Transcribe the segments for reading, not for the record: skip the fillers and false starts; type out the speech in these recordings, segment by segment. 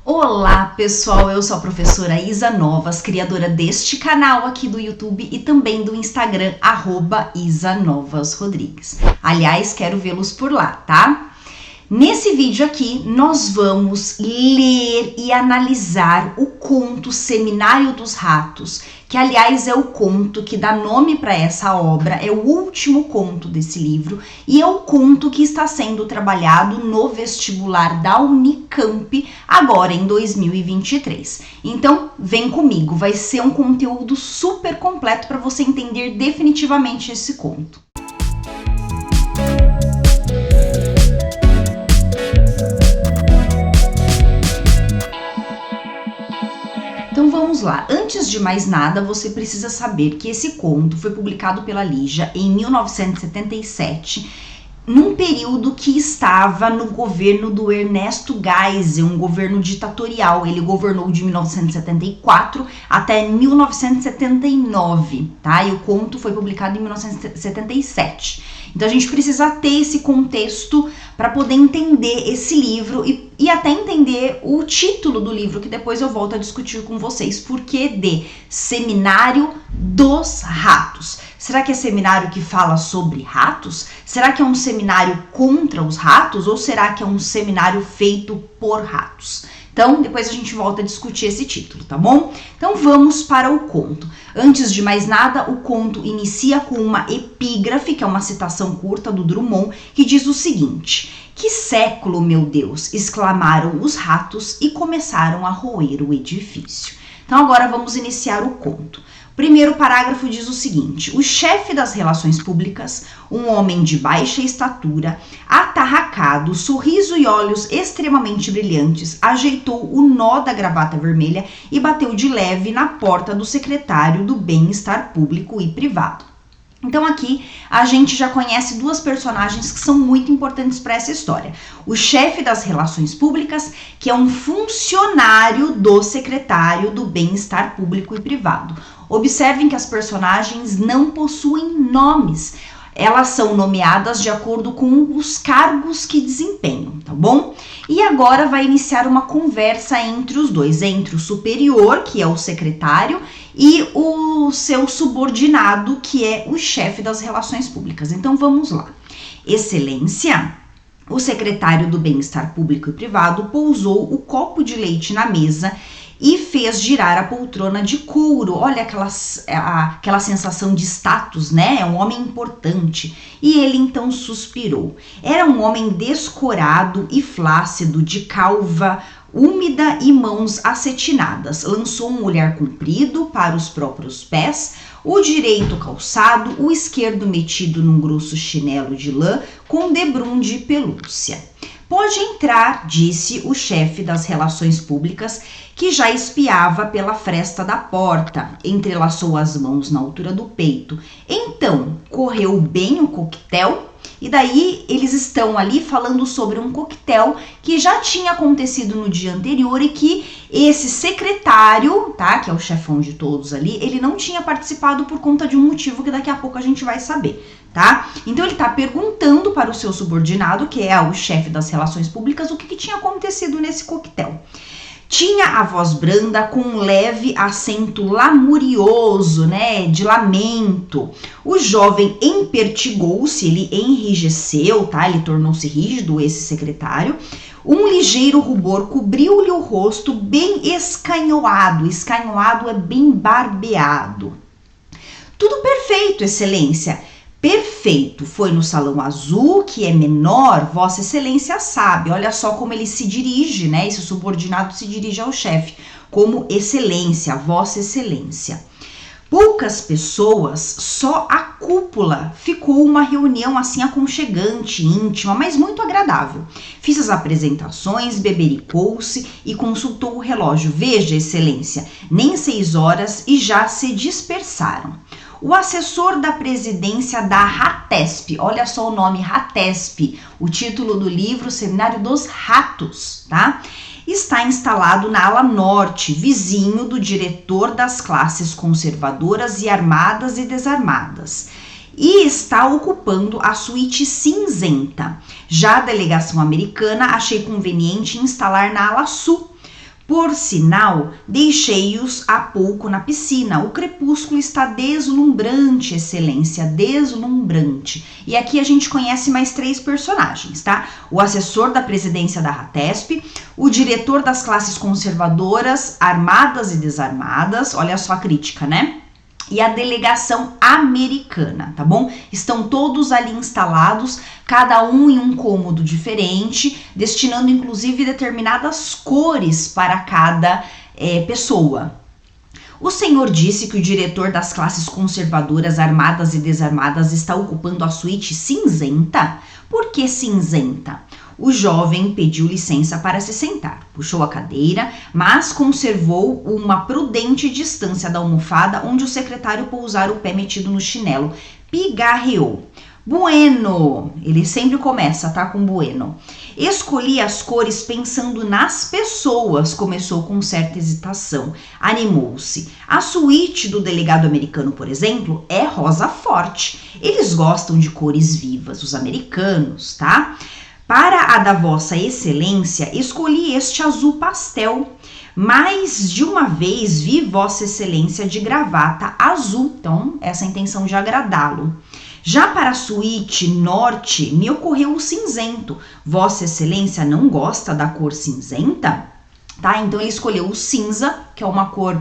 Olá pessoal, eu sou a professora Isa Novas, criadora deste canal aqui do YouTube e também do Instagram, @IsaNovasRodrigues. Aliás, quero vê-los por lá, tá? Nesse vídeo aqui, nós vamos ler e analisar o conto Seminário dos Ratos, que aliás é o conto que dá nome para essa obra, é o último conto desse livro e é o conto que está sendo trabalhado no vestibular da Unicamp agora em 2023. Então, vem comigo, vai ser um conteúdo super completo para você entender definitivamente esse conto. Então vamos lá, antes de mais nada você precisa saber que esse conto foi publicado pela Lígia em 1977, num período que estava no governo do Ernesto Geisel, um governo ditatorial. Ele governou de 1974 até 1979, tá? E o conto foi publicado em 1977. Então a gente precisa ter esse contexto para poder entender esse livro e até entender o título do livro, que depois eu volto a discutir com vocês. Por que de Seminário dos Ratos? Será que é seminário que fala sobre ratos? Será que é um seminário contra os ratos? Ou será que é um seminário feito por ratos? Então, depois a gente volta a discutir esse título, tá bom? Então, vamos para o conto. Antes de mais nada, o conto inicia com uma epígrafe, que é uma citação curta do Drummond, que diz o seguinte: "Que século, meu Deus!" exclamaram os ratos e começaram a roer o edifício. Então, agora vamos iniciar o conto. O primeiro parágrafo diz o seguinte: o chefe das relações públicas, um homem de baixa estatura, atarracado, sorriso e olhos extremamente brilhantes, ajeitou o nó da gravata vermelha e bateu de leve na porta do secretário do Bem-Estar Público e Privado. Então aqui a gente já conhece duas personagens que são muito importantes para essa história. O chefe das relações públicas, que é um funcionário do secretário do Bem-Estar Público e Privado. Observem que as personagens não possuem nomes. Elas são nomeadas de acordo com os cargos que desempenham, tá bom? E agora vai iniciar uma conversa entre os dois, entre o superior, que é o secretário, e o seu subordinado, que é o chefe das relações públicas. Então vamos lá. Excelência, o secretário do Bem-Estar Público e Privado pousou o copo de leite na mesa e fez girar a poltrona de couro. Olha aquela sensação de status, né? É um homem importante. E ele então suspirou. Era um homem descorado e flácido, de calva úmida e mãos acetinadas. Lançou um olhar comprido para os próprios pés, o direito calçado, o esquerdo metido num grosso chinelo de lã com debrum de pelúcia. Pode entrar, disse o chefe das relações públicas, que já espiava pela fresta da porta. Entrelaçou as mãos na altura do peito. Então, correu bem o coquetel? E daí eles estão ali falando sobre um coquetel que já tinha acontecido no dia anterior e que esse secretário, tá, que é o chefão de todos ali, ele não tinha participado por conta de um motivo que daqui a pouco a gente vai saber, tá? Então ele tá perguntando para o seu subordinado, que é o chefe das relações públicas, o que tinha acontecido nesse coquetel. Tinha a voz branda com um leve acento lamurioso, né, de lamento. O jovem empertigou-se, ele enrijeceu, tá, ele tornou-se rígido, esse secretário. Um ligeiro rubor cobriu-lhe o rosto, bem escanhoado. Escanhoado é bem barbeado. Tudo perfeito, excelência. Perfeito, foi no salão azul, que é menor, Vossa Excelência sabe. Olha só como ele se dirige, né? Esse subordinado se dirige ao chefe, como Excelência, Vossa Excelência. Poucas pessoas, só a cúpula ficou uma reunião assim aconchegante, íntima, mas muito agradável. Fiz as apresentações, bebericou-se e consultou o relógio. Veja, Excelência, nem 6 horas e já se dispersaram. O assessor da presidência da RATESP, olha só o nome, RATESP, o título do livro Seminário dos Ratos, tá? Está instalado na ala norte, vizinho do diretor das classes conservadoras e armadas e desarmadas. E está ocupando a suíte cinzenta. Já a delegação americana achei conveniente instalar na ala sul. Por sinal, deixei-os há pouco na piscina. O crepúsculo está deslumbrante, excelência, deslumbrante. E aqui a gente conhece mais 3 personagens, tá? O assessor da presidência da RATESP, o diretor das classes conservadoras, armadas e desarmadas, olha só a crítica, né? E a delegação americana, tá bom? Estão todos ali instalados, cada um em um cômodo diferente, destinando inclusive determinadas cores para cada pessoa. O senhor disse que o diretor das classes conservadoras, armadas e desarmadas, está ocupando a suíte cinzenta? Por que cinzenta? O jovem pediu licença para se sentar, puxou a cadeira, mas conservou uma prudente distância da almofada onde o secretário pousara o pé metido no chinelo. Pigarreou. Bueno, ele sempre começa, tá, com bueno. Escolhi as cores pensando nas pessoas, começou com certa hesitação. Animou-se. A suíte do delegado americano, por exemplo, é rosa forte. Eles gostam de cores vivas, os americanos, tá? Para a da vossa excelência, escolhi este azul pastel. Mais de uma vez vi vossa excelência de gravata azul, então essa é a intenção de agradá-lo. Já para a suíte norte, me ocorreu o cinzento. Vossa excelência não gosta da cor cinzenta? Tá, então ele escolheu o cinza, que é uma cor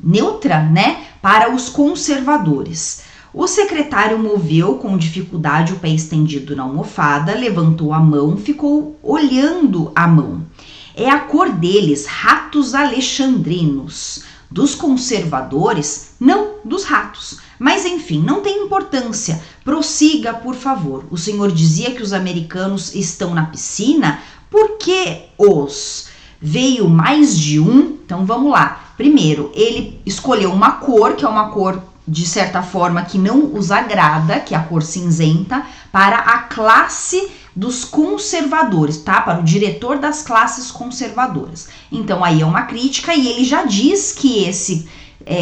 neutra, né, para os conservadores. O secretário moveu com dificuldade o pé estendido na almofada, levantou a mão, ficou olhando a mão. É a cor deles, ratos alexandrinos. Dos conservadores, não dos ratos. Mas enfim, não tem importância. Prossiga, por favor. O senhor dizia que os americanos estão na piscina? Por que os? Veio mais de um? Então vamos lá. Primeiro, ele escolheu uma cor, que é uma cor de certa forma que não os agrada, que é a cor cinzenta, para a classe dos conservadores, tá? Para o diretor das classes conservadoras. Então aí é uma crítica e ele já diz que esse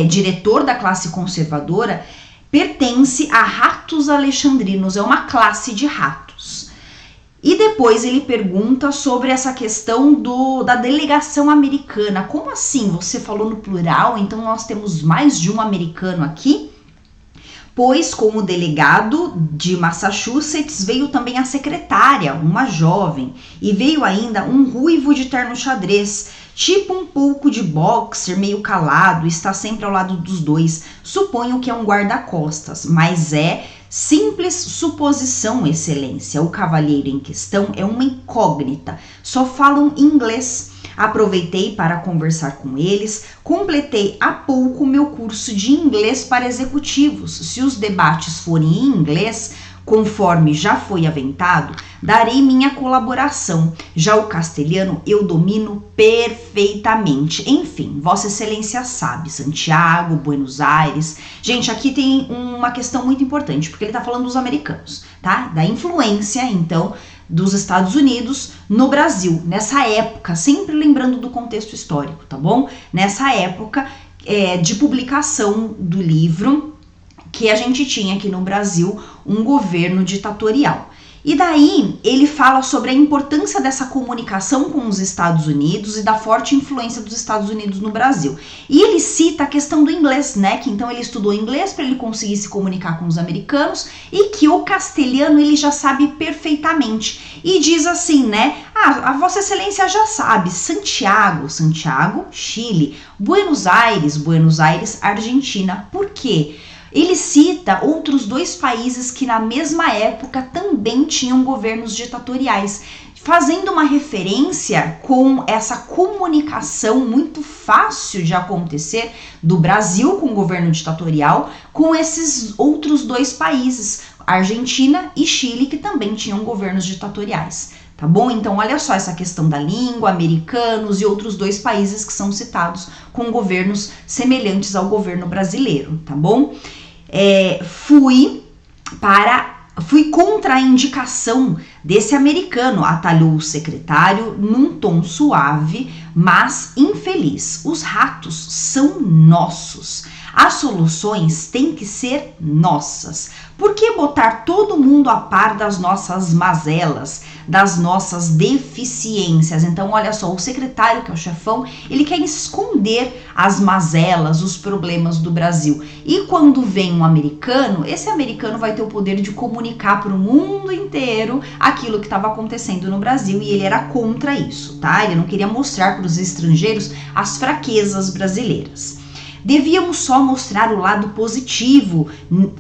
diretor da classe conservadora pertence a ratos alexandrinos, é uma classe de ratos. E depois ele pergunta sobre essa questão da delegação americana. Como assim? Você falou no plural, então nós temos mais de um americano aqui? Pois com o delegado de Massachusetts veio também a secretária, uma jovem, e veio ainda um ruivo de terno xadrez, tipo um pouco de boxer, meio calado, está sempre ao lado dos dois. Suponho que é um guarda-costas, mas é simples suposição, excelência. O cavalheiro em questão é uma incógnita, só falam inglês. Aproveitei para conversar com eles, completei há pouco meu curso de inglês para executivos. Se os debates forem em inglês, conforme já foi aventado, darei minha colaboração. Já o castelhano eu domino perfeitamente. Enfim, Vossa Excelência sabe, Santiago, Buenos Aires. Gente, aqui tem uma questão muito importante, porque ele está falando dos americanos, tá? Da influência, então, dos Estados Unidos no Brasil, nessa época, sempre lembrando do contexto histórico, tá bom? Nessa época de publicação do livro, que a gente tinha aqui no Brasil um governo ditatorial. E daí ele fala sobre a importância dessa comunicação com os Estados Unidos e da forte influência dos Estados Unidos no Brasil. E ele cita a questão do inglês, né? Que então ele estudou inglês para ele conseguir se comunicar com os americanos e que o castelhano ele já sabe perfeitamente. E diz assim, né? A Vossa Excelência já sabe, Santiago, Chile, Buenos Aires, Argentina. Por quê? Ele cita outros 2 países que na mesma época também tinham governos ditatoriais, fazendo uma referência com essa comunicação muito fácil de acontecer do Brasil com o governo ditatorial com esses outros 2 países, Argentina e Chile, que também tinham governos ditatoriais. Tá bom? Então, olha só essa questão da língua, americanos e outros 2 países que são citados com governos semelhantes ao governo brasileiro, tá bom? Fui contra a indicação desse americano, atalhou o secretário num tom suave, mas infeliz. Os ratos são nossos. As soluções têm que ser nossas. Por que botar todo mundo a par das nossas mazelas, das nossas deficiências. Então, olha só, o secretário, que é o chefão, ele quer esconder as mazelas, os problemas do Brasil. E quando vem um americano, esse americano vai ter o poder de comunicar para o mundo inteiro aquilo que estava acontecendo no Brasil, e ele era contra isso, tá? Ele não queria mostrar para os estrangeiros as fraquezas brasileiras. Devíamos só mostrar o lado positivo,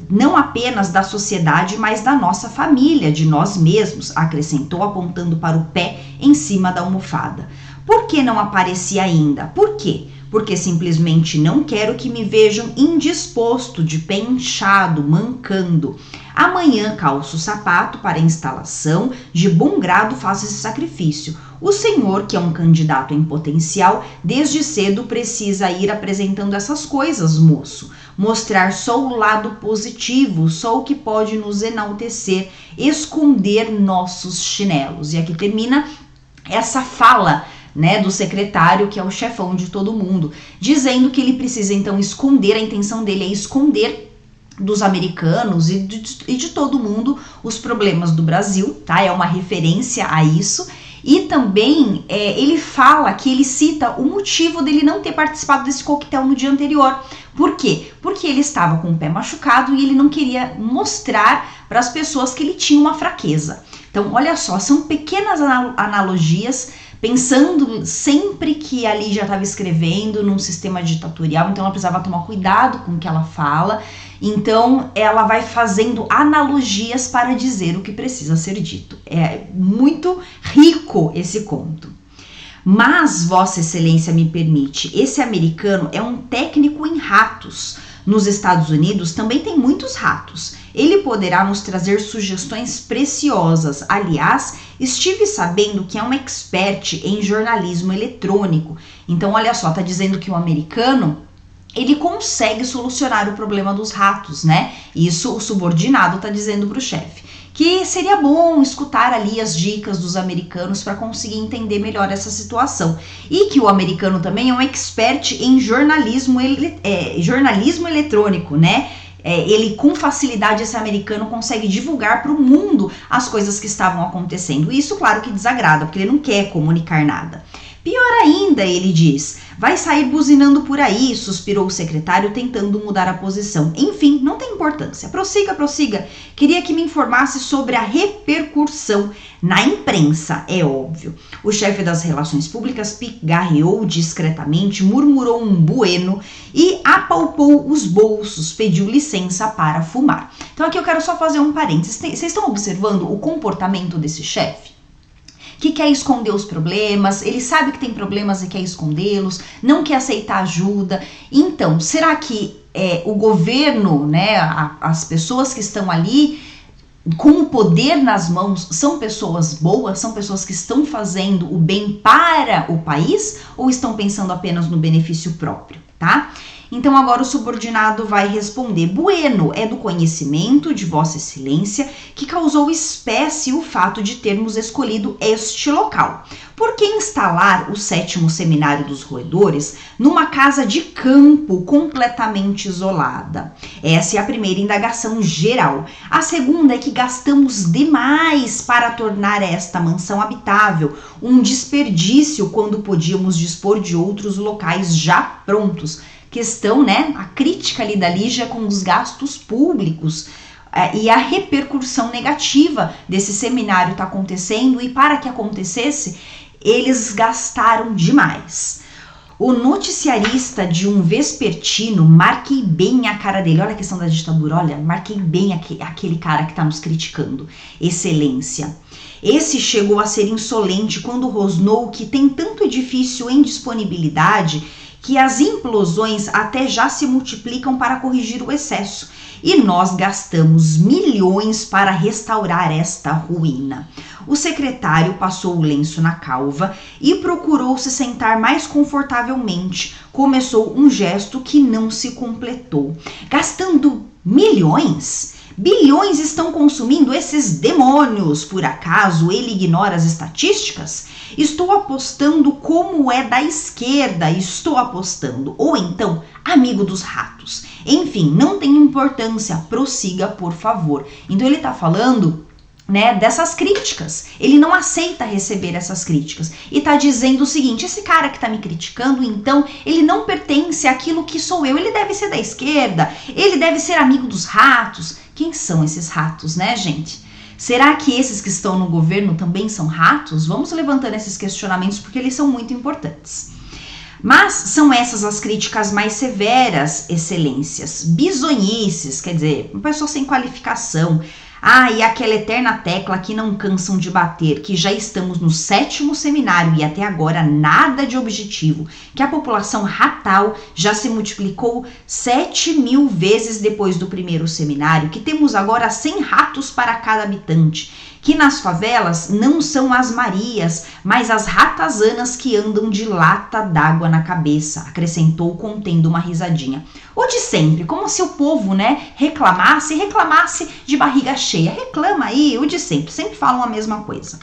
não apenas da sociedade, mas da nossa família, de nós mesmos, acrescentou, apontando para o pé em cima da almofada. Por que não apareci ainda? Por quê? Porque simplesmente não quero que me vejam indisposto, de pé inchado, mancando. Amanhã calço o sapato para a instalação, de bom grado faço esse sacrifício. O senhor, que é um candidato em potencial, desde cedo precisa ir apresentando essas coisas, moço. Mostrar só o lado positivo, só o que pode nos enaltecer, esconder nossos chinelos. E aqui termina essa fala, né, do secretário, que é o chefão de todo mundo, dizendo que ele precisa então esconder, a intenção dele é esconder dos americanos e de todo mundo os problemas do Brasil, tá? É uma referência a isso. E também ele fala que ele cita o motivo dele não ter participado desse coquetel no dia anterior. Por quê? Porque ele estava com o pé machucado e ele não queria mostrar para as pessoas que ele tinha uma fraqueza. Então, olha só, são pequenas analogias, pensando sempre que a Lígia estava escrevendo num sistema ditatorial, então ela precisava tomar cuidado com o que ela fala. Então, ela vai fazendo analogias para dizer o que precisa ser dito. É muito rico esse conto. Mas, Vossa Excelência me permite, esse americano é um técnico em ratos. Nos Estados Unidos também tem muitos ratos. Ele poderá nos trazer sugestões preciosas. Aliás, estive sabendo que é um expert em jornalismo eletrônico. Então, olha só, tá dizendo que o americano, ele consegue solucionar o problema dos ratos, né? Isso o subordinado tá dizendo pro chefe. Que seria bom escutar ali as dicas dos americanos para conseguir entender melhor essa situação. E que o americano também é um expert em jornalismo eletrônico, né? Ele, com facilidade, esse americano consegue divulgar para o mundo as coisas que estavam acontecendo. E isso, claro, que desagrada, porque ele não quer comunicar nada. Pior ainda, ele diz, vai sair buzinando por aí, suspirou o secretário, tentando mudar a posição. Enfim, não tem importância. Prossiga, prossiga. Queria que me informasse sobre a repercussão na imprensa, é óbvio. O chefe das relações públicas pigarreou discretamente, murmurou um bueno e apalpou os bolsos, pediu licença para fumar. Então aqui eu quero só fazer um parênteses. Vocês estão observando o comportamento desse chefe? Que quer esconder os problemas, ele sabe que tem problemas e quer escondê-los, não quer aceitar ajuda. Então, será que o governo, né, as pessoas que estão ali com o poder nas mãos, são pessoas boas, são pessoas que estão fazendo o bem para o país ou estão pensando apenas no benefício próprio, tá? Então agora o subordinado vai responder, bueno, é do conhecimento de Vossa Excelência que causou espécie o fato de termos escolhido este local. Por que instalar o 7º Seminário dos Roedores numa casa de campo completamente isolada? Essa é a primeira indagação geral. A segunda é que gastamos demais para tornar esta mansão habitável, um desperdício quando podíamos dispor de outros locais já prontos. Questão, né, a crítica ali da Lígia com os gastos públicos e a repercussão negativa desse seminário está acontecendo, e para que acontecesse, eles gastaram demais. O noticiarista de um vespertino, marquei bem a cara dele, olha a questão da ditadura, olha, marquei bem aquele cara que está nos criticando, Excelência. Esse chegou a ser insolente quando rosnou que tem tanto edifício em disponibilidade que as implosões até já se multiplicam para corrigir o excesso, e nós gastamos milhões para restaurar esta ruína. O secretário passou o lenço na calva e procurou se sentar mais confortavelmente. Começou um gesto que não se completou. Gastando milhões? Bilhões estão consumindo esses demônios. Por acaso ele ignora as estatísticas? Estou apostando como é da esquerda, estou apostando. Ou então, amigo dos ratos. Enfim, não tem importância, prossiga, por favor. Então ele está falando né, dessas críticas. Ele não aceita receber essas críticas e tá dizendo o seguinte: esse cara que tá me criticando, então, ele não pertence àquilo que sou eu, ele deve ser da esquerda, ele deve ser amigo dos ratos. Quem são esses ratos, né, gente? Será que esses que estão no governo também são ratos? Vamos levantando esses questionamentos porque eles são muito importantes. Mas são essas as críticas mais severas, excelências, bizonhices, quer dizer, uma pessoa sem qualificação. E aquela eterna tecla que não cansam de bater, que já estamos no 7º seminário e até agora nada de objetivo, que a população ratal já se multiplicou 7.000 vezes depois do primeiro seminário, que temos agora 100 ratos para cada habitante, que nas favelas não são as Marias, mas as ratazanas que andam de lata d'água na cabeça, acrescentou contendo uma risadinha. O de sempre, como se o povo, né, reclamasse de barriga cheia. Reclama aí, o de sempre falam a mesma coisa.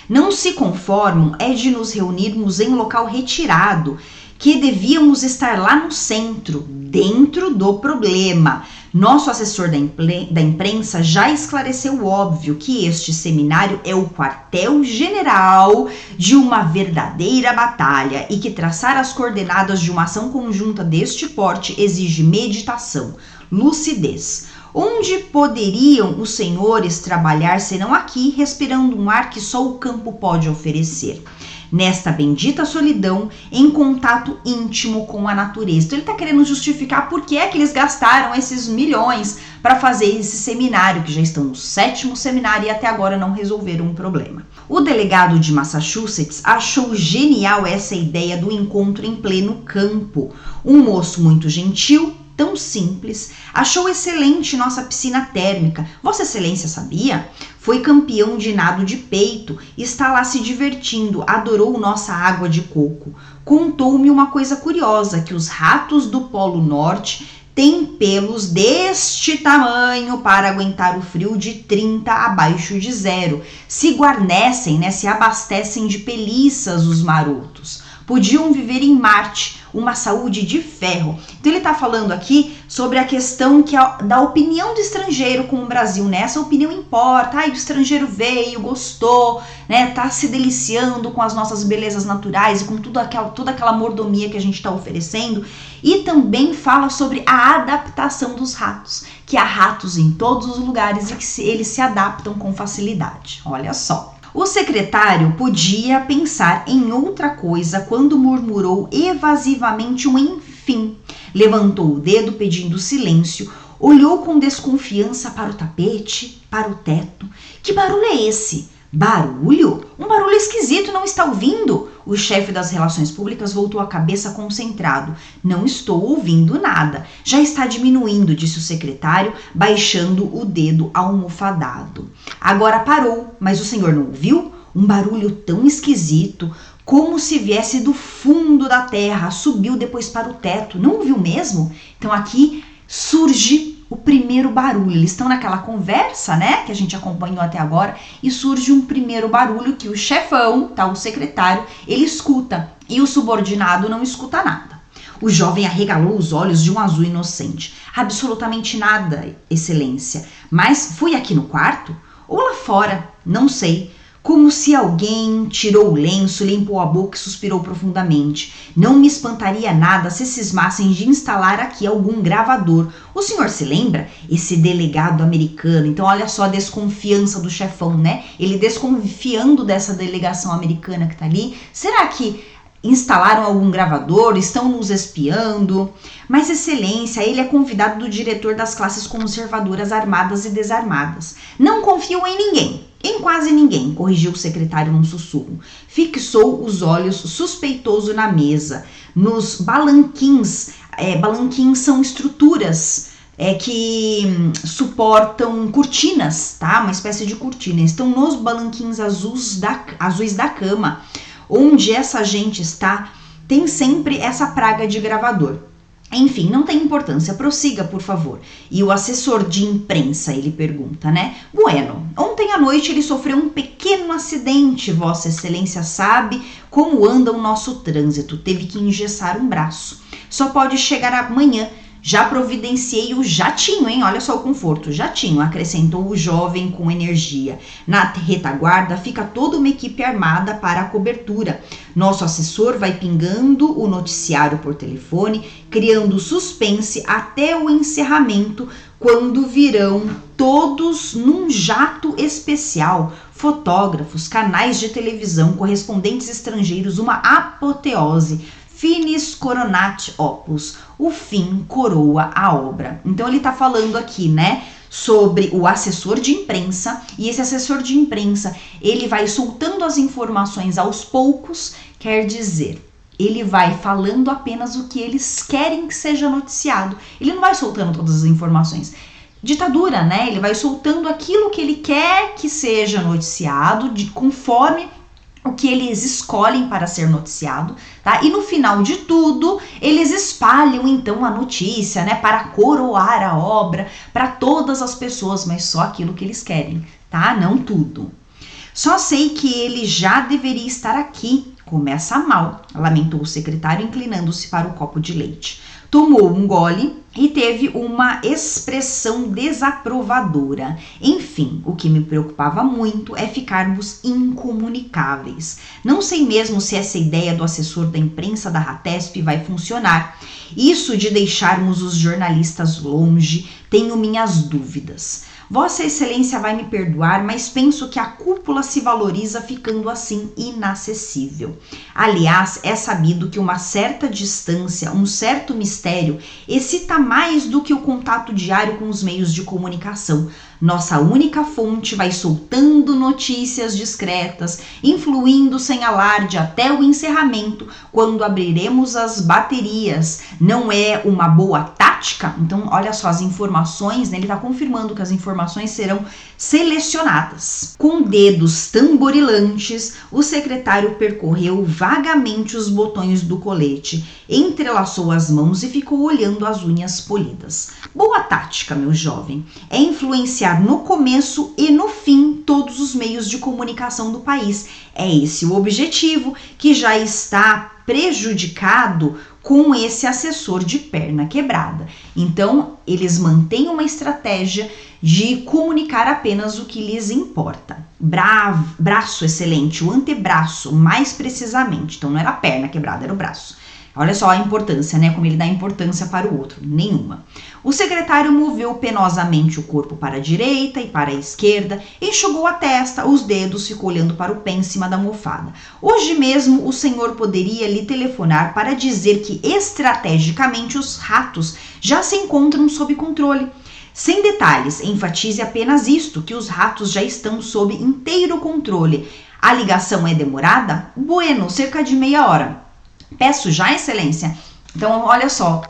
Não se conformam é de nos reunirmos em local retirado, que devíamos estar lá no centro, dentro do problema. Nosso assessor da imprensa já esclareceu o óbvio que este seminário é o quartel-general de uma verdadeira batalha e que traçar as coordenadas de uma ação conjunta deste porte exige meditação, lucidez. Onde poderiam os senhores trabalhar senão aqui, respirando um ar que só o campo pode oferecer? Nesta bendita solidão, em contato íntimo com a natureza. Então ele está querendo justificar por que é que eles gastaram esses milhões para fazer esse seminário, que já estão no 7º seminário e até agora não resolveram um problema. O delegado de Massachusetts achou genial essa ideia do encontro em pleno campo. Um moço muito gentil, tão simples, achou excelente nossa piscina térmica. Vossa Excelência sabia? Foi campeão de nado de peito, está lá se divertindo, adorou nossa água de coco. Contou-me uma coisa curiosa, que os ratos do Polo Norte têm pelos deste tamanho para aguentar o frio de 30 abaixo de zero. Se guarnecem, né, se abastecem de peliças os marotos. Podiam viver em Marte, uma saúde de ferro. Então ele está falando aqui sobre a questão da opinião do estrangeiro com o Brasil, né? Essa opinião importa. O estrangeiro veio, gostou, né? Tá se deliciando com as nossas belezas naturais e com toda aquela mordomia que a gente está oferecendo. E também fala sobre a adaptação dos ratos, que há ratos em todos os lugares e que eles se adaptam com facilidade. Olha só. O secretário podia pensar em outra coisa quando murmurou evasivamente um enfim. Levantou o dedo pedindo silêncio, olhou com desconfiança para o tapete, para o teto. Que barulho é esse? Barulho? Um barulho esquisito, não está ouvindo? O chefe das relações públicas voltou a cabeça concentrado. Não estou ouvindo nada. Já está diminuindo, disse o secretário, baixando o dedo almofadado. Agora parou, mas o senhor não ouviu? Um barulho tão esquisito, como se viesse do fundo da terra, subiu depois para o teto. Não ouviu mesmo? Então aqui surge o primeiro barulho. Eles estão naquela conversa, né, que a gente acompanhou até agora, e surge um primeiro barulho que o chefão, tá, o secretário, ele escuta e o subordinado não escuta nada. O jovem arregalou os olhos de um azul inocente. Absolutamente nada, excelência. Mas fui aqui no quarto? Ou lá fora? Não sei. Como se alguém tirou o lenço, limpou a boca e suspirou profundamente. Não me espantaria nada se cismassem de instalar aqui algum gravador. O senhor se lembra? Esse delegado americano. Então olha só a desconfiança do chefão, né? Ele desconfiando dessa delegação americana que tá ali. Será que instalaram algum gravador? Estão nos espiando? Mas, excelência, ele é convidado do diretor das classes conservadoras armadas e desarmadas. Não confio em ninguém. Em quase ninguém, corrigiu o secretário num sussurro. Fixou os olhos suspeitoso na mesa, nos balanquins. Balanquins são estruturas que suportam cortinas, tá? Uma espécie de cortina. Estão nos balanquins azuis da cama. Onde essa gente está, tem sempre essa praga de gravador. Enfim, não tem importância, prossiga, por favor. E o assessor de imprensa, ele pergunta, né? Bueno, ontem à noite ele sofreu um pequeno acidente, Vossa Excelência sabe como anda o nosso trânsito, teve que engessar um braço. Só pode chegar amanhã, Já providenciei o jatinho, hein? Olha só o conforto, jatinho, acrescentou o jovem com energia. Na retaguarda fica toda uma equipe armada para a cobertura. Nosso assessor vai pingando o noticiário por telefone, criando suspense até o encerramento, quando virão todos num jato especial. Fotógrafos, canais de televisão, correspondentes estrangeiros, uma apoteose. Finis coronat opus, o fim coroa a obra. Então ele tá falando aqui, né, sobre o assessor de imprensa, e esse assessor de imprensa, ele vai soltando as informações aos poucos, quer dizer, ele vai falando apenas o que eles querem que seja noticiado. Ele não vai soltando todas as informações. Ditadura, né? Ele vai soltando aquilo que ele quer que seja noticiado, conforme o que eles escolhem para ser noticiado, tá? E no final de tudo, eles espalham então a notícia, né, para coroar a obra para todas as pessoas, mas só aquilo que eles querem, tá? Não tudo. Só sei que ele já deveria estar aqui. Começa mal, lamentou o secretário, inclinando-se para o copo de leite. Tomou um gole e teve uma expressão desaprovadora. Enfim, o que me preocupava muito é ficarmos incomunicáveis. Não sei mesmo se essa ideia do assessor da imprensa da RATESP vai funcionar. Isso de deixarmos os jornalistas longe, tenho minhas dúvidas. Vossa Excelência vai me perdoar, mas penso que a cúpula se valoriza ficando assim inacessível. Aliás, é sabido que uma certa distância, um certo mistério, excita mais do que o contato diário com os meios de comunicação. Nossa única fonte vai soltando notícias discretas, influindo sem alarde até o encerramento, quando abriremos as baterias. Não é uma boa tática? Então, olha só as informações, né? Ele está confirmando que as informações serão selecionadas. Com dedos tamborilantes, o secretário percorreu vagamente os botões do colete, entrelaçou as mãos e ficou olhando as unhas polidas. Boa tática, meu jovem, é influenciar no começo e no fim todos os meios de comunicação do país. É esse o objetivo, que já está prejudicado com esse assessor de perna quebrada. Então, eles mantêm uma estratégia de comunicar apenas o que lhes importa. Braço excelente, o antebraço, mais precisamente. Então, não era a perna quebrada, era o braço. Olha só a importância, né? Como ele dá importância para o outro. Nenhuma. O secretário moveu penosamente o corpo para a direita e para a esquerda, enxugou a testa, os dedos, ficou olhando para o pé em cima da almofada. Hoje mesmo o senhor poderia lhe telefonar para dizer que estrategicamente os ratos já se encontram sob controle. Sem detalhes, enfatize apenas isto, que os ratos já estão sob inteiro controle. A ligação é demorada? Bueno, cerca de meia hora. Peço já, excelência. Então, olha só,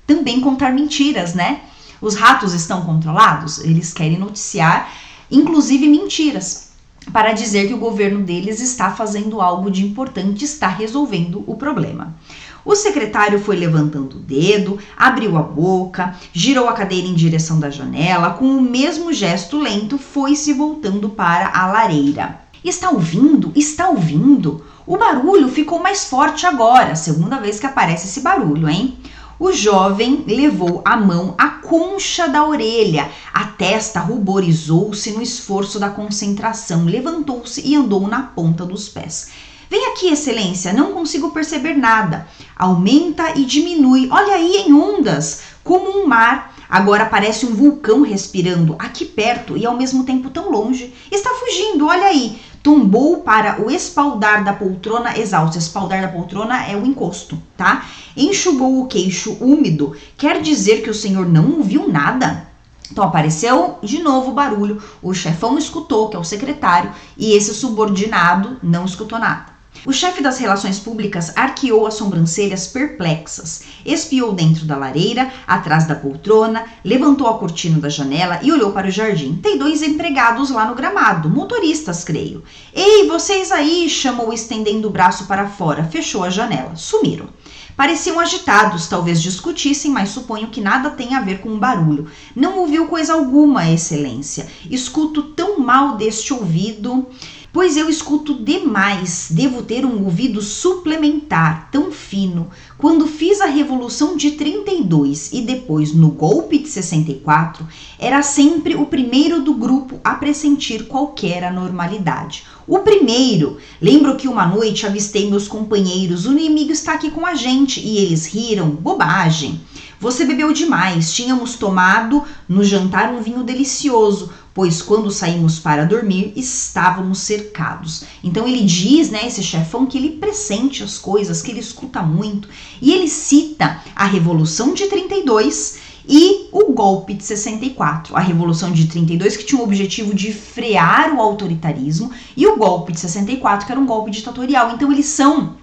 também contar mentiras, né? Os ratos estão controlados? Eles querem noticiar, inclusive mentiras, para dizer que o governo deles está fazendo algo de importante, está resolvendo o problema. O secretário foi levantando o dedo, abriu a boca, girou a cadeira em direção da janela, com o mesmo gesto lento, foi se voltando para a lareira. Está ouvindo? Está ouvindo? O barulho ficou mais forte agora, segunda vez que aparece esse barulho, hein? O jovem levou a mão à concha da orelha, a testa ruborizou-se no esforço da concentração, levantou-se e andou na ponta dos pés. Vem aqui, excelência, não consigo perceber nada. Aumenta e diminui, olha aí em ondas, como um mar. Agora parece um vulcão respirando aqui perto e ao mesmo tempo tão longe. Está fugindo, olha aí. Tombou para o espaldar da poltrona exausta. Espaldar da poltrona é o encosto, tá? Enxugou o queixo úmido. Quer dizer que o senhor não ouviu nada? Então apareceu de novo o barulho. O chefão escutou, que é o secretário, e esse subordinado não escutou nada. O chefe das relações públicas arqueou as sobrancelhas perplexas, espiou dentro da lareira, atrás da poltrona, levantou a cortina da janela e olhou para o jardim. Tem 2 empregados lá no gramado, motoristas, creio. Ei, vocês aí, chamou estendendo o braço para fora, fechou a janela. Sumiram. Pareciam agitados, talvez discutissem, mas suponho que nada tem a ver com o barulho. Não ouviu coisa alguma, excelência. Escuto tão mal deste ouvido. Pois eu escuto demais, devo ter um ouvido suplementar, tão fino. Quando fiz a Revolução de 32 e depois no golpe de 64, era sempre o primeiro do grupo a pressentir qualquer anormalidade. O primeiro, lembro que uma noite avistei meus companheiros, o inimigo está aqui com a gente, e eles riram, bobagem. Você bebeu demais, tínhamos tomado no jantar um vinho delicioso, pois quando saímos para dormir, estávamos cercados. Então ele diz, né, esse chefão, que ele pressente as coisas, que ele escuta muito, e ele cita a Revolução de 32 e o golpe de 64. A Revolução de 32, que tinha o objetivo de frear o autoritarismo, e o golpe de 64, que era um golpe ditatorial. Então eles são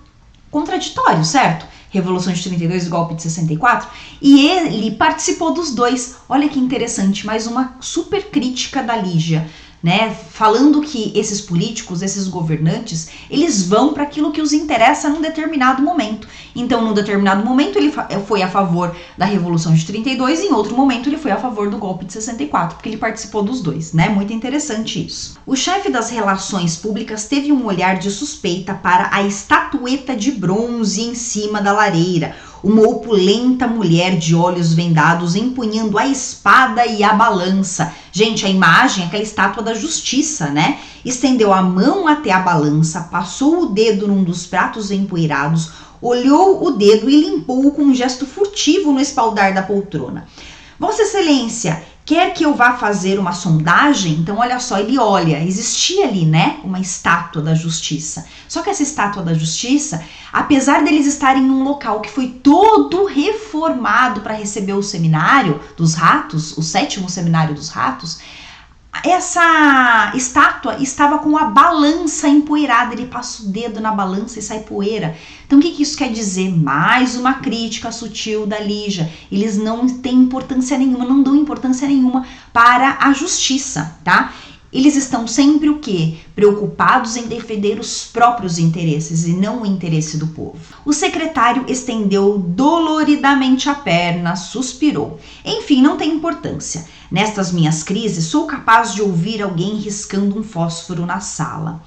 contraditórios, certo? Revolução de 32 e golpe de 64, e ele participou dos dois. Olha que interessante, mais uma super crítica da Lígia, né? Falando que esses políticos, esses governantes, eles vão para aquilo que os interessa num determinado momento. Então, num determinado momento, ele foi a favor da Revolução de 32 e em outro momento ele foi a favor do golpe de 64, porque ele participou dos dois, né? Muito interessante isso. O chefe das relações públicas teve um olhar de suspeita para a estatueta de bronze em cima da lareira, uma opulenta mulher de olhos vendados empunhando a espada e a balança. Gente, a imagem, aquela estátua da justiça, né? Estendeu a mão até a balança, passou o dedo num dos pratos empoeirados, olhou o dedo e limpou-o com um gesto furtivo no espaldar da poltrona. Vossa Excelência, quer que eu vá fazer uma sondagem? Então, olha só, ele olha, existia ali, né, uma estátua da justiça. Só que essa estátua da justiça, apesar deles estarem num local que foi todo reformado para receber o seminário dos ratos, o 7º seminário dos ratos, essa estátua estava com a balança empoeirada. Ele passa o dedo na balança e sai poeira. Então o que isso quer dizer? Mais uma crítica sutil da Lígia. Eles não têm importância nenhuma, não dão importância nenhuma para a justiça, tá? Eles estão sempre o quê? Preocupados em defender os próprios interesses e não o interesse do povo. O secretário estendeu doloridamente a perna, suspirou. Enfim, não tem importância. Nestas minhas crises, sou capaz de ouvir alguém riscando um fósforo na sala.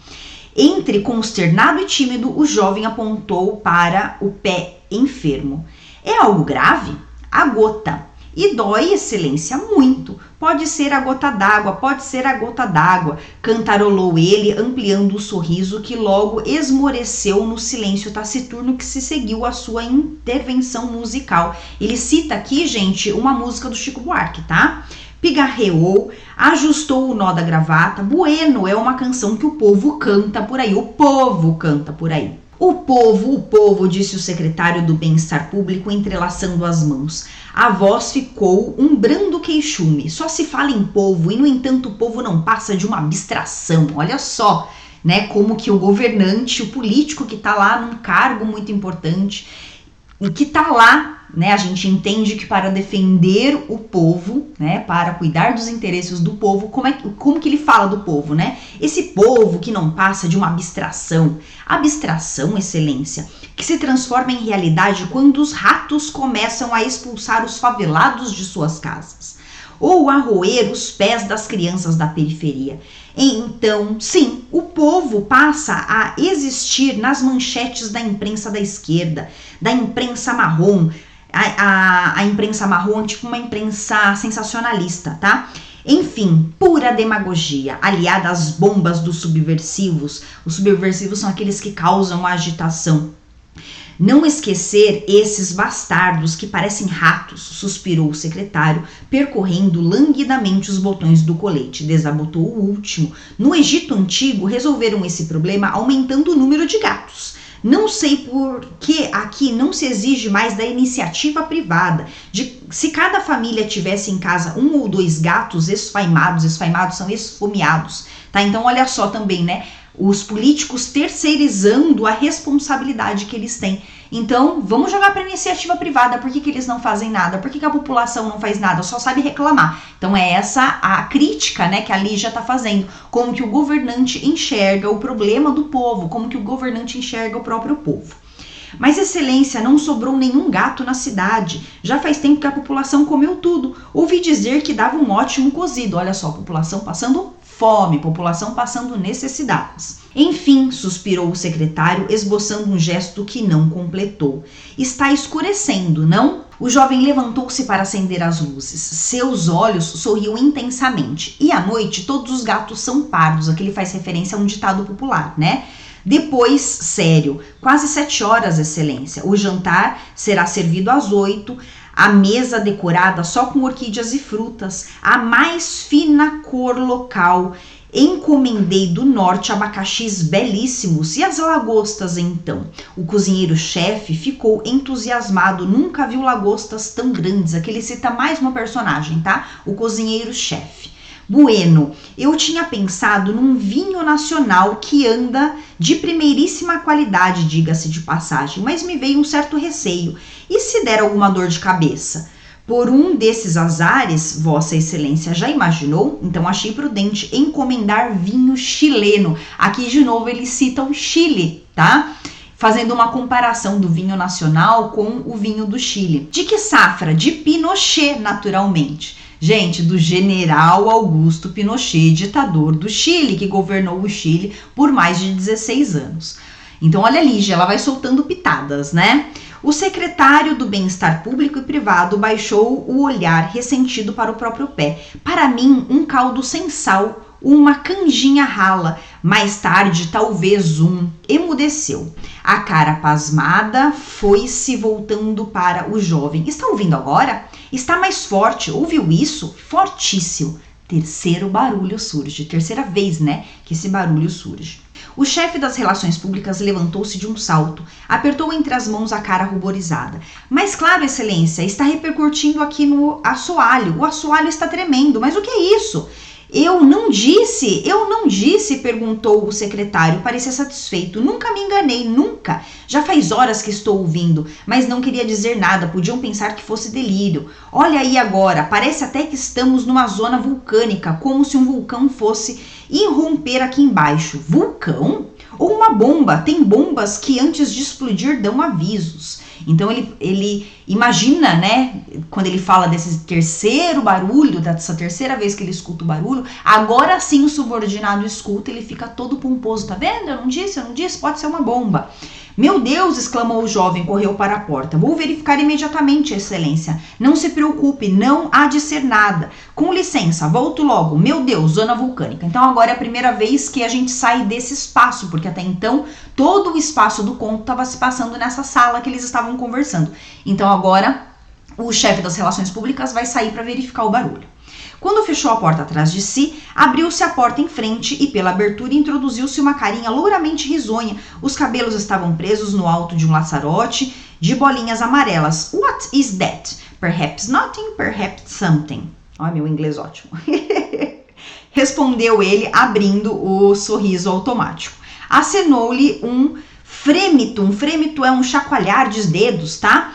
Entre consternado e tímido, o jovem apontou para o pé enfermo. É algo grave? A gota. E dói, excelência, muito. Pode ser a gota d'água, pode ser a gota d'água, cantarolou ele, ampliando o sorriso que logo esmoreceu no silêncio taciturno que se seguiu à sua intervenção musical. Ele cita aqui, gente, uma música do Chico Buarque, tá? Pigarreou, ajustou o nó da gravata. Bueno, é uma canção que o povo canta por aí. O povo canta por aí. O povo, disse o secretário do Bem-Estar Público, entrelaçando as mãos. A voz ficou um brando queixume. Só se fala em povo e, no entanto, o povo não passa de uma abstração. Olha só, né, como que o governante, o político que está lá num cargo muito importante, e que está lá, né, a gente entende que para defender o povo, né, para cuidar dos interesses do povo, como que ele fala do povo, né? Esse povo que não passa de uma abstração. Abstração, excelência, que se transforma em realidade quando os ratos começam a expulsar os favelados de suas casas, ou a roer os pés das crianças da periferia. Então, sim, o povo passa a existir nas manchetes da imprensa da esquerda, da imprensa marrom. A imprensa marrom é tipo uma imprensa sensacionalista, tá? Enfim, pura demagogia, aliada às bombas dos subversivos. Os subversivos são aqueles que causam agitação. Não esquecer esses bastardos que parecem ratos, suspirou o secretário, percorrendo languidamente os botões do colete. Desabotou o último. No Egito Antigo, resolveram esse problema aumentando o número de gatos. Não sei por que aqui não se exige mais da iniciativa privada. Se cada família tivesse em casa 1 ou 2 gatos esfaimados são esfomeados, tá? Então olha só também, né? Os políticos terceirizando a responsabilidade que eles têm. Então, vamos jogar para a iniciativa privada. Por que eles não fazem nada? Por que a população não faz nada? Só sabe reclamar. Então, é essa a crítica, né, que a Lígia está fazendo. Como que o governante enxerga o problema do povo. Como que o governante enxerga o próprio povo. Mas, excelência, não sobrou nenhum gato na cidade. Já faz tempo que a população comeu tudo. Ouvi dizer que dava um ótimo cozido. Olha só, a população passando fome, população passando necessidades. Enfim, suspirou o secretário, esboçando um gesto que não completou. Está escurecendo, não? O jovem levantou-se para acender as luzes. Seus olhos sorriam intensamente. E à noite todos os gatos são pardos. Aqui ele faz referência a um ditado popular, né? Depois, sério, quase 7 horas, excelência. O jantar será servido às 8, a mesa decorada só com orquídeas e frutas, a mais fina cor local. Encomendei do norte abacaxis belíssimos e as lagostas então. O cozinheiro-chefe ficou entusiasmado, nunca viu lagostas tão grandes. Aqui ele cita mais uma personagem, tá? O cozinheiro-chefe. Bueno, eu tinha pensado num vinho nacional que anda de primeiríssima qualidade, diga-se de passagem, mas me veio um certo receio. E se der alguma dor de cabeça? Por um desses azares, Vossa Excelência já imaginou? Então achei prudente encomendar vinho chileno. Aqui de novo ele cita o Chile, tá? Fazendo uma comparação do vinho nacional com o vinho do Chile. De que safra? De Pinochet, naturalmente. Gente, do general Augusto Pinochet, ditador do Chile, que governou o Chile por mais de 16 anos. Então olha a Lígia, ela vai soltando pitadas, né? O secretário do Bem-Estar Público e Privado baixou o olhar ressentido para o próprio pé. Para mim, um caldo sem sal, uma canjinha rala. Mais tarde, talvez emudeceu. A cara pasmada foi se voltando para o jovem. Está ouvindo agora? Está mais forte. Ouviu isso? Fortíssimo. Terceiro barulho surge. Terceira vez, né, que esse barulho surge. O chefe das relações públicas levantou-se de um salto, apertou entre as mãos a cara ruborizada. Mas claro, excelência, está repercutindo aqui no assoalho. O assoalho está tremendo. Mas o que é isso? Eu não disse, perguntou o secretário, parecia satisfeito. Nunca me enganei, nunca. Já faz horas que estou ouvindo, mas não queria dizer nada, podiam pensar que fosse delírio. Olha aí agora, parece até que estamos numa zona vulcânica, como se um vulcão fosse irromper aqui embaixo. Vulcão? Ou uma bomba? Tem bombas que antes de explodir dão avisos. Então ele imagina, né, quando ele fala desse terceiro barulho, dessa terceira vez que ele escuta o barulho, agora sim o subordinado escuta, ele fica todo pomposo, tá vendo? Eu não disse, pode ser uma bomba. Meu Deus, exclamou o jovem, correu para a porta. Vou verificar imediatamente, excelência. Não se preocupe, não há de ser nada. Com licença, volto logo. Meu Deus, zona vulcânica. Então agora é a primeira vez que a gente sai desse espaço, porque até então todo o espaço do conto estava se passando nessa sala que eles estavam conversando. Então agora o chefe das relações públicas vai sair para verificar o barulho. Quando fechou a porta atrás de si, abriu-se a porta em frente e pela abertura introduziu-se uma carinha louramente risonha. Os cabelos estavam presos no alto de um laçarote de bolinhas amarelas. What is that? Perhaps nothing, perhaps something. Olha, meu inglês ótimo. Respondeu ele, abrindo o sorriso automático. Acenou-lhe um frêmito. Um frêmito é um chacoalhar de dedos, tá?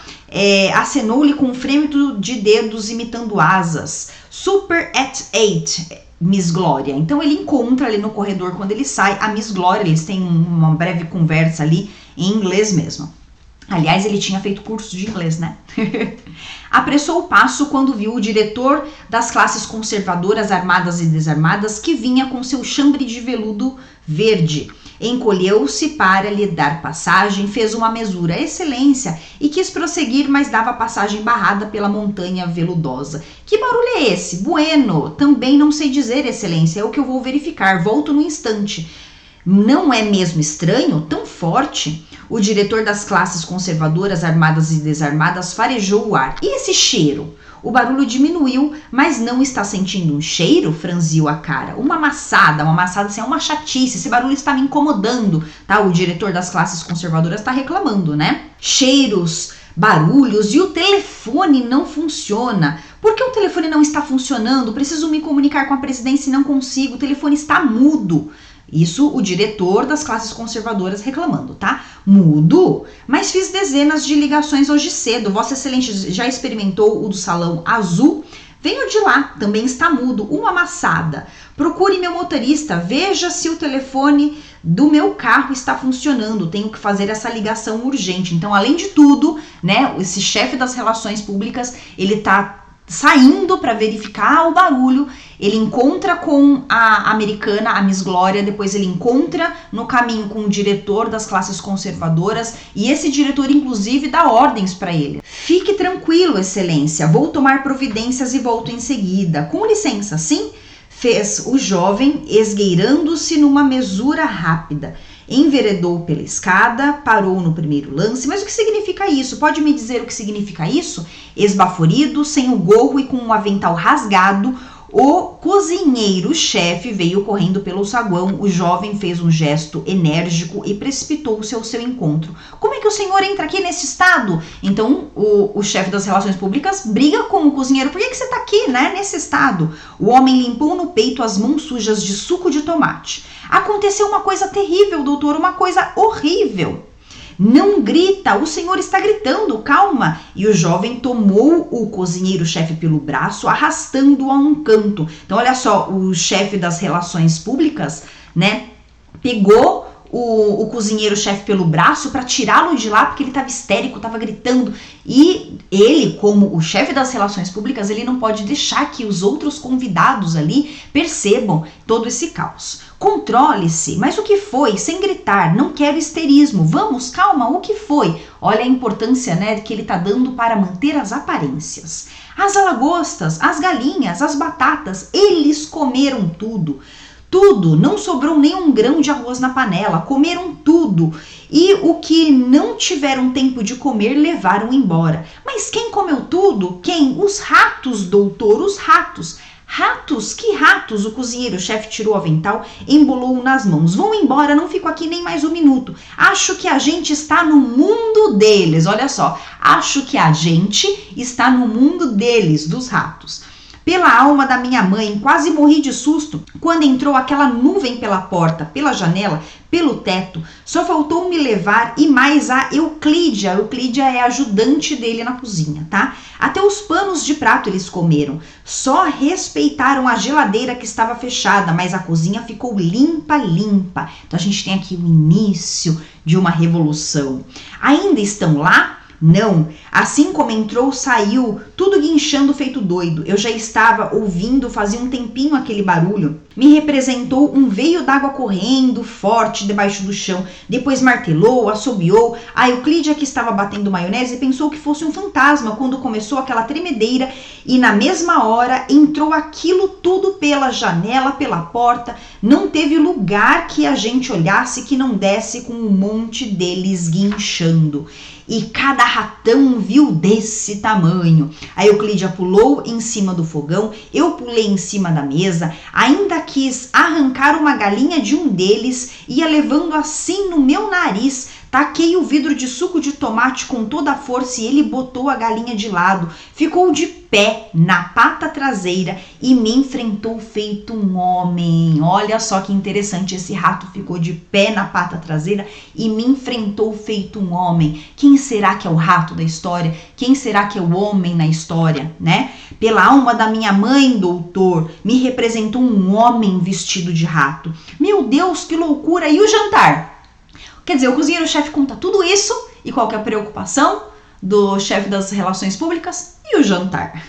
Acenou-lhe com um frêmito de dedos imitando asas. Super at 8, Miss Glória. Então ele encontra ali no corredor, quando ele sai, a Miss Glória. Eles têm uma breve conversa ali em inglês mesmo. Aliás, ele tinha feito curso de inglês, né? Apressou o passo quando viu o diretor das classes conservadoras armadas e desarmadas, que vinha com seu chambre de veludo verde. Encolheu-se para lhe dar passagem, fez uma mesura, excelência, e quis prosseguir, mas dava passagem barrada pela montanha veludosa. Que barulho é esse? Bueno, também não sei dizer, excelência, é o que eu vou verificar, volto no instante. Não é mesmo estranho? Tão forte? O diretor das classes conservadoras armadas e desarmadas farejou o ar. E esse cheiro? O barulho diminuiu, mas não está sentindo um cheiro? Franziu a cara. Uma amassada assim, é uma chatice. Esse barulho está me incomodando, tá? O diretor das classes conservadoras está reclamando, né? Cheiros, barulhos e o telefone não funciona. Por que o telefone não está funcionando? Preciso me comunicar com a presidência e não consigo. O telefone está mudo. Isso o diretor das classes conservadoras reclamando, tá? Mudo? Mas fiz dezenas de ligações hoje cedo. Vossa Excelência já experimentou o do salão azul? Venho de lá, também está mudo. Uma amassada. Procure meu motorista, veja se o telefone do meu carro está funcionando. Tenho que fazer essa ligação urgente. Então, além de tudo, né, esse chefe das relações públicas, ele tá saindo para verificar o barulho, ele encontra com a americana, a Miss Glória, depois ele encontra no caminho com o diretor das classes conservadoras, e esse diretor inclusive dá ordens para ele. Fique tranquilo, excelência, vou tomar providências e volto em seguida. Com licença, sim? Fez o jovem, esgueirando-se numa mesura rápida. Enveredou pela escada, parou no primeiro lance. Mas o que significa isso? Pode me dizer o que significa isso? Esbaforido, sem o gorro e com um avental rasgado, o cozinheiro-chefe veio correndo pelo saguão. O jovem fez um gesto enérgico e precipitou-se ao seu encontro. Como é que o senhor entra aqui nesse estado? Então o chefe das relações públicas briga com o cozinheiro. Por que você está aqui, né, nesse estado? O homem limpou no peito as mãos sujas de suco de tomate. Aconteceu uma coisa terrível, doutor, uma coisa horrível. Não grita, o senhor está gritando, calma. E o jovem tomou o cozinheiro-chefe pelo braço, arrastando-o a um canto. Então, olha só, o chefe das relações públicas, né, pegou o cozinheiro-chefe pelo braço para tirá-lo de lá, porque ele estava histérico, estava gritando. E ele, como o chefe das relações públicas, ele não pode deixar que os outros convidados ali percebam todo esse caos. Controle-se, mas o que foi? Sem gritar, não quero histerismo. Vamos, calma, o que foi? Olha a importância, né, que ele está dando para manter as aparências. As lagostas, as galinhas, as batatas, eles comeram tudo. Tudo, não sobrou nem um grão de arroz na panela, comeram tudo. E o que não tiveram tempo de comer, levaram embora. Mas quem comeu tudo? Quem? Os ratos, doutor, os ratos. Ratos? Que ratos? O cozinheiro-chefe tirou o avental, embolou-o nas mãos. Vão embora, não fico aqui nem mais um minuto. Acho que a gente está no mundo deles. Olha só, acho que a gente está no mundo deles, dos ratos. Pela alma da minha mãe, quase morri de susto quando entrou aquela nuvem pela porta, pela janela, pelo teto. Só faltou me levar e mais a Euclídia. A Euclídia é a ajudante dele na cozinha, tá? Até os panos de prato eles comeram. Só respeitaram a geladeira que estava fechada, mas a cozinha ficou limpa, limpa. Então a gente tem aqui o início de uma revolução. Ainda estão lá? Não, assim como entrou, saiu, tudo guinchando feito doido. Eu já estava ouvindo fazia um tempinho aquele barulho. Me representou um veio d'água correndo forte debaixo do chão. Depois martelou, assobiou. A Euclídia, que estava batendo maionese, pensou que fosse um fantasma quando começou aquela tremedeira. E na mesma hora entrou aquilo tudo pela janela, pela porta. Não teve lugar que a gente olhasse que não desse com um monte deles guinchando. E cada ratão viu desse tamanho. A Euclídia pulou em cima do fogão, eu pulei em cima da mesa, ainda quis arrancar uma galinha de um deles, ia levando assim no meu nariz. Taquei o vidro de suco de tomate com toda a força e ele botou a galinha de lado, ficou de pé na pata traseira e me enfrentou feito um homem. Olha só que interessante, esse rato ficou de pé na pata traseira e me enfrentou feito um homem. Quem será que é o rato da história? Quem será que é o homem na história, né? Pela alma da minha mãe, doutor, me representou um homem vestido de rato. Meu Deus, que loucura! E o jantar? Quer dizer, o cozinheiro-chefe conta tudo isso, e qual que é a preocupação do chefe das relações públicas? E o jantar?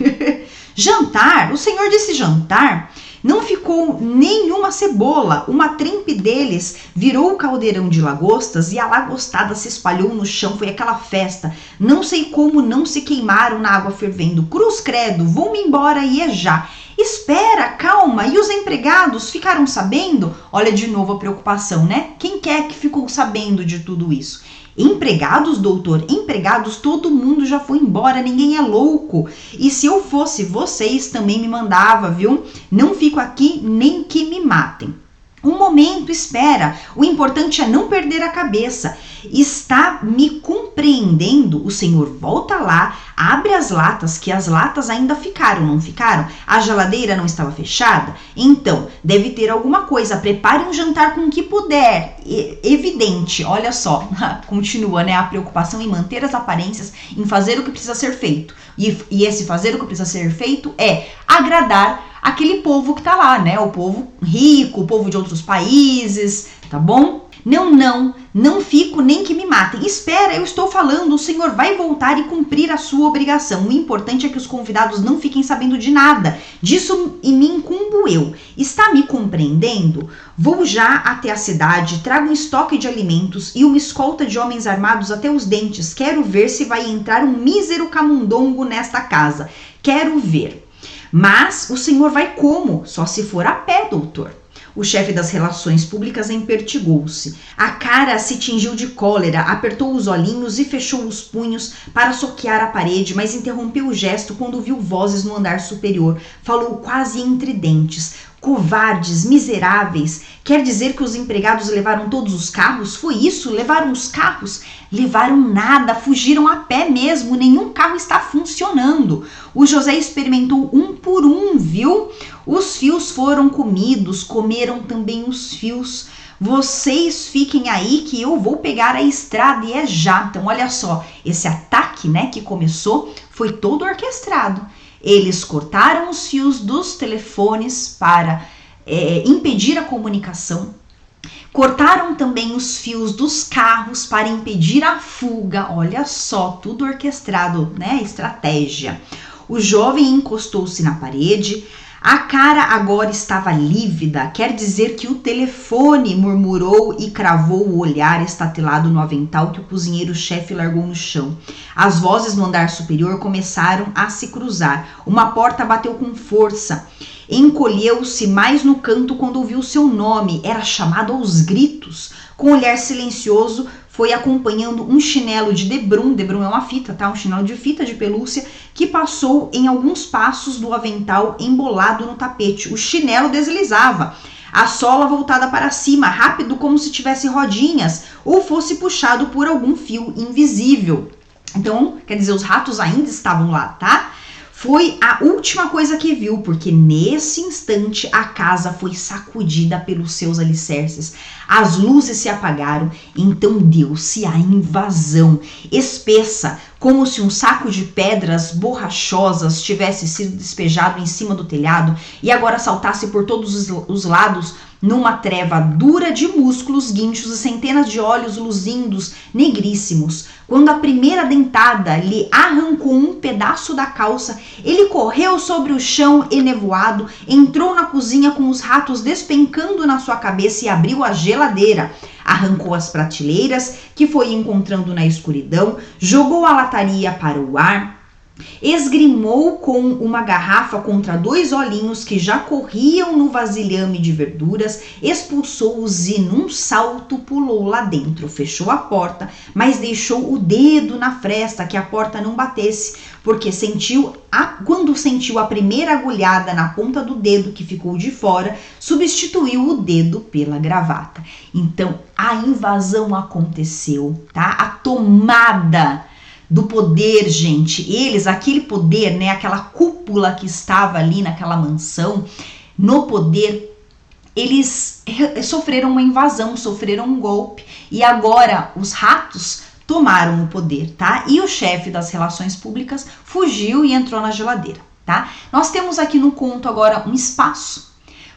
Jantar, o senhor disse jantar, não ficou nenhuma cebola. Uma trempe deles virou o caldeirão de lagostas e a lagostada se espalhou no chão. Foi aquela festa. Não sei como não se queimaram na água fervendo. Cruz credo, vou-me embora e é já. Espera, calma, e os empregados ficaram sabendo? Olha de novo a preocupação, né? Quem quer que ficou sabendo de tudo isso? Empregados, doutor? Empregados, todo mundo já foi embora, ninguém é louco. E se eu fosse vocês, também me mandava, viu? Não fico aqui nem que me matem. Um momento, espera. O importante é não perder a cabeça. Está me compreendendo? O senhor volta lá, abre as latas, que as latas ainda ficaram, não ficaram? A geladeira não estava fechada? Então, deve ter alguma coisa. Prepare um jantar com o que puder. Evidente, olha só. Continua, né? A preocupação em manter as aparências, em fazer o que precisa ser feito. E esse fazer o que precisa ser feito é agradar aquele povo que tá lá, né? O povo rico, o povo de outros países, tá bom? Não fico nem que me matem. Espera, eu estou falando, o senhor vai voltar e cumprir a sua obrigação. O importante é que os convidados não fiquem sabendo de nada. Disso e me incumbo eu. Está me compreendendo? Vou já até a cidade, trago um estoque de alimentos e uma escolta de homens armados até os dentes. Quero ver se vai entrar um mísero camundongo nesta casa. Quero ver. Mas o senhor vai como? Só se for a pé, doutor. O chefe das relações públicas empertigou-se. A cara se tingiu de cólera, apertou os olhinhos e fechou os punhos para soquear a parede, mas interrompeu o gesto quando viu vozes no andar superior. Falou quase entre dentes. Covardes, miseráveis. Quer dizer que os empregados levaram todos os carros? Foi isso? Levaram os carros? Levaram nada, fugiram a pé mesmo, nenhum carro está funcionando. O José experimentou um por um, viu? Os fios foram comidos, comeram também os fios. Vocês fiquem aí que eu vou pegar a estrada e é já. Então olha só, esse ataque, né, que começou foi todo orquestrado. Eles cortaram os fios dos telefones para impedir a comunicação. Cortaram também os fios dos carros para impedir a fuga. Olha só, tudo orquestrado, né? Estratégia. O jovem encostou-se na parede. A cara agora estava lívida, quer dizer que o telefone, murmurou e cravou o olhar estatelado no avental que o cozinheiro-chefe largou no chão. As vozes no andar superior começaram a se cruzar. Uma porta bateu com força. Encolheu-se mais no canto quando ouviu seu nome. Era chamado aos gritos. Com um olhar silencioso, foi acompanhando um chinelo de Debrum. Debrum é uma fita, tá? Um chinelo de fita de pelúcia que passou em alguns passos do avental embolado no tapete. O chinelo deslizava, a sola voltada para cima, rápido como se tivesse rodinhas ou fosse puxado por algum fio invisível. Então, quer dizer, os ratos ainda estavam lá, tá? Foi a última coisa que viu, porque nesse instante a casa foi sacudida pelos seus alicerces. As luzes se apagaram, então deu-se a invasão, espessa, como se um saco de pedras borrachosas tivesse sido despejado em cima do telhado e agora saltasse por todos os lados numa treva dura de músculos, guinchos e centenas de olhos luzindos, negríssimos. Quando a primeira dentada lhe arrancou um pedaço da calça, ele correu sobre o chão enevoado, entrou na cozinha com os ratos despencando na sua cabeça e abriu a geladeira. Arrancou as prateleiras que foi encontrando na escuridão, jogou a lataria para o ar, esgrimou com uma garrafa contra 2 olhinhos que já corriam no vasilhame de verduras, expulsou-os e num salto pulou lá dentro, fechou a porta, mas deixou o dedo na fresta que a porta não batesse, porque quando sentiu a primeira agulhada na ponta do dedo que ficou de fora, substituiu o dedo pela gravata. Então a invasão aconteceu, tá? A tomada do poder, gente. Aquele poder, né, aquela cúpula que estava ali naquela mansão, no poder, eles sofreram uma invasão, sofreram um golpe e agora os ratos tomaram o poder, tá? E o chefe das relações públicas fugiu e entrou na geladeira, tá? Nós temos aqui no conto agora um espaço,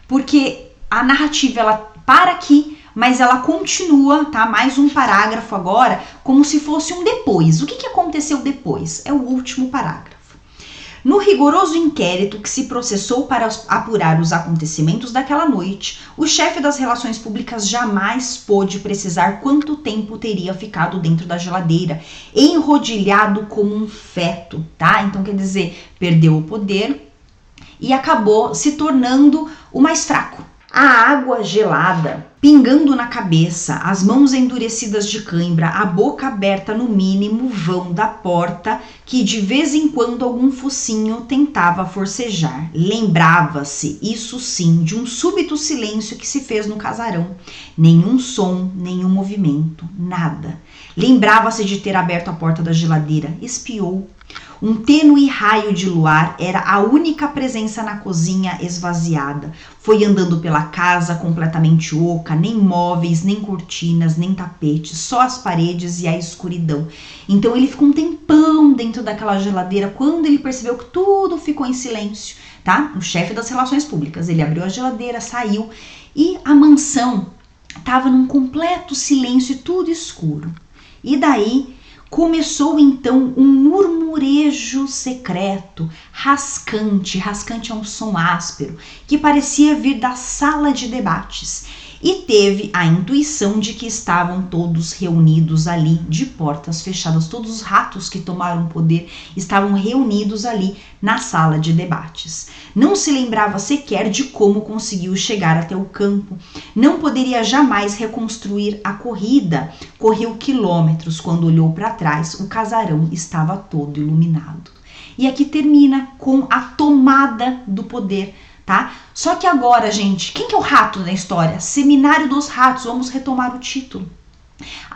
porque a narrativa ela para aqui, mas ela continua, tá? Mais um parágrafo agora, como se fosse um depois. O que aconteceu depois? É o último parágrafo. No rigoroso inquérito que se processou para apurar os acontecimentos daquela noite, o chefe das relações públicas jamais pôde precisar quanto tempo teria ficado dentro da geladeira, enrodilhado como um feto, tá? Então, quer dizer, perdeu o poder e acabou se tornando o mais fraco. A água gelada pingando na cabeça, as mãos endurecidas de cãibra, a boca aberta no mínimo vão da porta que de vez em quando algum focinho tentava forcejar. Lembrava-se, isso sim, de um súbito silêncio que se fez no casarão. Nenhum som, nenhum movimento, nada. Lembrava-se de ter aberto a porta da geladeira, espiou. Um tênue raio de luar era a única presença na cozinha esvaziada. Foi andando pela casa completamente oca, nem móveis, nem cortinas, nem tapetes, só as paredes e a escuridão. Então ele ficou um tempão dentro daquela geladeira quando ele percebeu que tudo ficou em silêncio, tá? O chefe das relações públicas, ele abriu a geladeira, saiu e a mansão estava num completo silêncio e tudo escuro. E daí começou então um murmurejo secreto, rascante é um som áspero, que parecia vir da sala de debates, e teve a intuição de que estavam todos reunidos ali, de portas fechadas. Todos os ratos que tomaram poder estavam reunidos ali na sala de debates. Não se lembrava sequer de como conseguiu chegar até o campo. Não poderia jamais reconstruir a corrida. Correu quilômetros. Quando olhou para trás, o casarão estava todo iluminado. E aqui termina com a tomada do poder, tá? Só que agora, gente, quem que é o rato da história? Seminário dos Ratos, vamos retomar o título.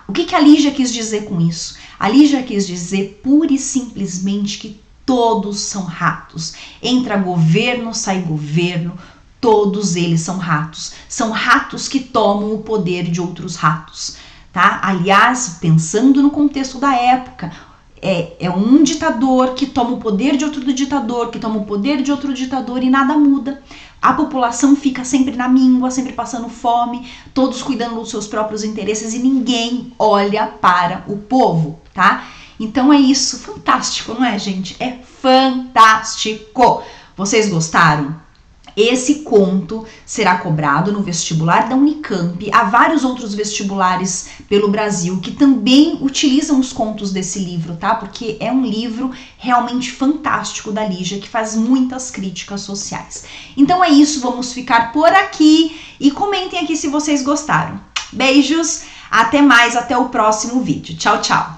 O que a Lígia quis dizer com isso? A Lígia quis dizer pura e simplesmente que todos são ratos. Entra governo, sai governo, todos eles são ratos. São ratos que tomam o poder de outros ratos, tá? Aliás, pensando no contexto da época, é um ditador que toma o poder de outro ditador, que toma o poder de outro ditador e nada muda. A população fica sempre na míngua, sempre passando fome, todos cuidando dos seus próprios interesses e ninguém olha para o povo, tá? Então é isso, fantástico, não é, gente? É fantástico! Vocês gostaram? Esse conto será cobrado no vestibular da Unicamp. Há vários outros vestibulares pelo Brasil que também utilizam os contos desse livro, tá? Porque é um livro realmente fantástico da Lígia, que faz muitas críticas sociais. Então é isso, vamos ficar por aqui e comentem aqui se vocês gostaram. Beijos, até mais, até o próximo vídeo. Tchau, tchau!